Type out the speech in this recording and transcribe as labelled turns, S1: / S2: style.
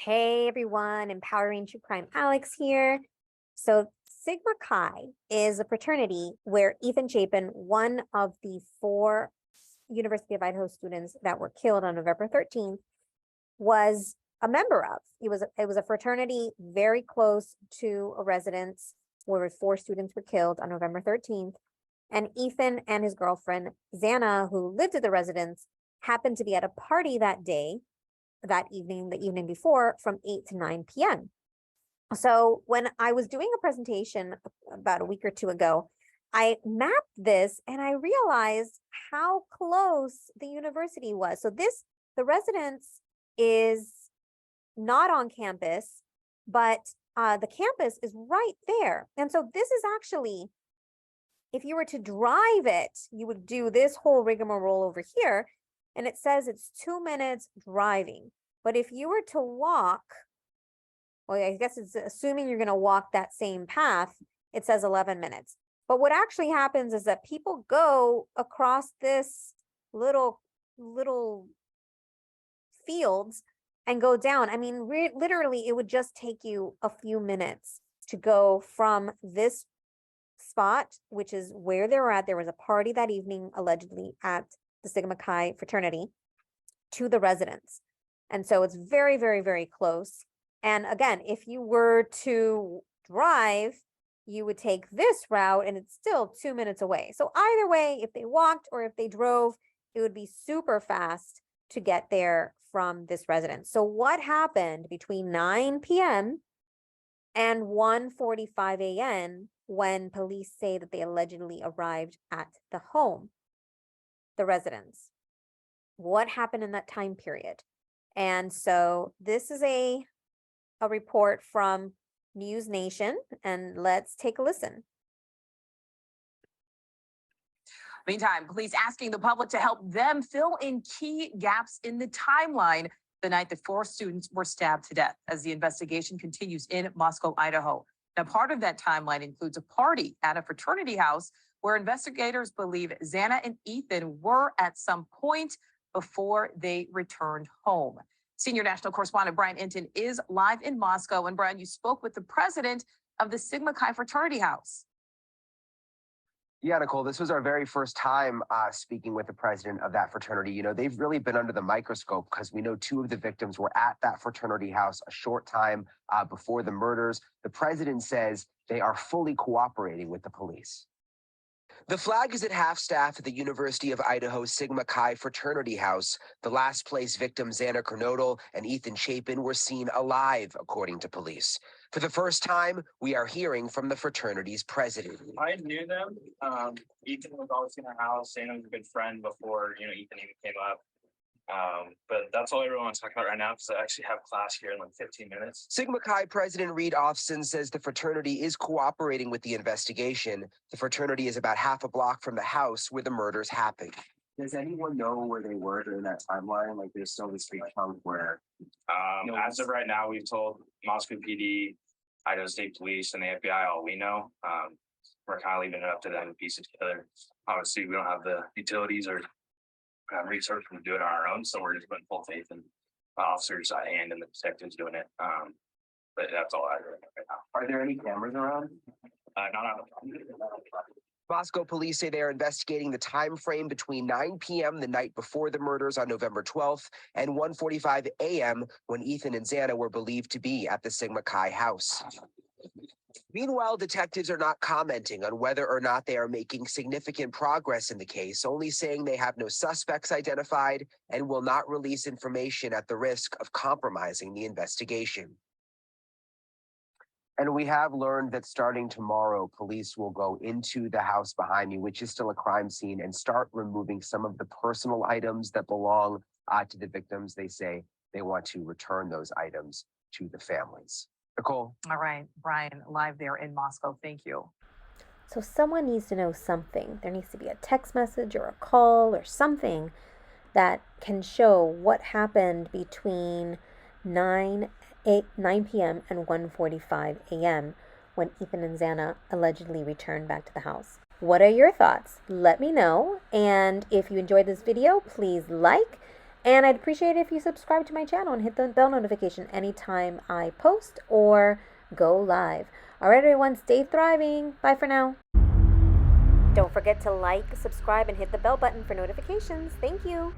S1: Hey everyone, Empowering True Crime Alex here. So Sigma Chi is a fraternity where Ethan Chapin, one of the 4 University of Idaho students that were killed on November 13th, was a member of. It was a fraternity very close to a residence where 4 students were killed on November 13th. And Ethan and his girlfriend, Xana, who lived at the residence, happened to be at a party that day, the evening before, from 8 to 9 p.m. So when I was doing a presentation about a week or 2 ago, I mapped this and I realized how close the university was. So the residence is not on campus, but the campus is right there. And so this is actually, if you were to drive it, you would do this whole rigmarole over here. And it says it's 2 minutes driving. But if you were to walk, well, I guess it's assuming you're going to walk that same path, it says 11 minutes. But what actually happens is that people go across this little fields and go down. I mean, literally, it would just take you a few minutes to go from this spot, which is where they were at. There was a party that evening, allegedly, at the Sigma Chi fraternity, to the residence. And so it's very, very, very close. And again, if you were to drive, you would take this route and it's still 2 minutes away. So either way, if they walked or if they drove, it would be super fast to get there from this residence. So what happened between 9 p.m. and 1:45 a.m. when police say that they allegedly arrived at the home, the residence? What happened in that time period? And so this is a report from News Nation, and let's take a listen.
S2: Meantime, police asking the public to help them fill in key gaps in the timeline the night that 4 students were stabbed to death as the investigation continues in Moscow, Idaho. Now, part of that timeline includes a party at a fraternity house where investigators believe Xana and Ethan were at some point before they returned home. Senior national correspondent Brian Entin is live in Moscow. And Brian, you spoke with the president of the Sigma Chi fraternity house.
S3: Yeah, Nicole, this was our very first time speaking with the president of that fraternity. You know, they've really been under the microscope because we know 2 of the victims were at that fraternity house a short time before the murders. The president says they are fully cooperating with the police. The flag is at half-staff at the University of Idaho Sigma Chi fraternity house, the last place victims Xana Kernodle and Ethan Chapin were seen alive, according to police. For the first time, we are hearing from the fraternity's president.
S4: I knew them. Ethan was always in our house. Xana was a good friend before, Ethan even came up. But that's all I really want to talk about right now because I actually have class here in like 15 minutes.
S3: Sigma Chi President Reed Offson says the fraternity is cooperating with the investigation. The fraternity is about half a block from the house where the murders happened. Does anyone know where they were during that timeline? Like, there's still this big chunk where...
S4: As of right now, we've told Moscow PD, Idaho State Police, and the FBI all we know. We're kind of leaving it up to them to piece it together. Obviously, we don't have the utilities or research to do it on our own, so we're just putting full faith in officers at hand and the detectives doing it. But that's all I know right now.
S3: Are there any cameras around?
S4: Not on
S3: Moscow police say they are investigating the time frame between 9 p.m. the night before the murders on November 12th and 1:45 a.m. when Ethan and Xana were believed to be at the Sigma Chi house. Meanwhile, detectives are not commenting on whether or not they are making significant progress in the case, only saying they have no suspects identified and will not release information at the risk of compromising the investigation. And we have learned that starting tomorrow, police will go into the house behind me, which is still a crime scene, and start removing some of the personal items that belong to the victims. They say they want to return those items to the families. Nicole?
S2: All right, Brian, live there in Moscow. Thank you.
S1: So someone needs to know something. There needs to be a text message or a call or something that can show what happened between 9 p.m. and 1:45 a.m. when Ethan and Xana allegedly returned back to the house. What are your thoughts? Let me know. And if you enjoyed this video, please like And I'd appreciate it if you subscribe to my channel and hit the bell notification anytime I post or go live. All right, everyone, stay thriving. Bye for now. Don't forget to like, subscribe, and hit the bell button for notifications. Thank you.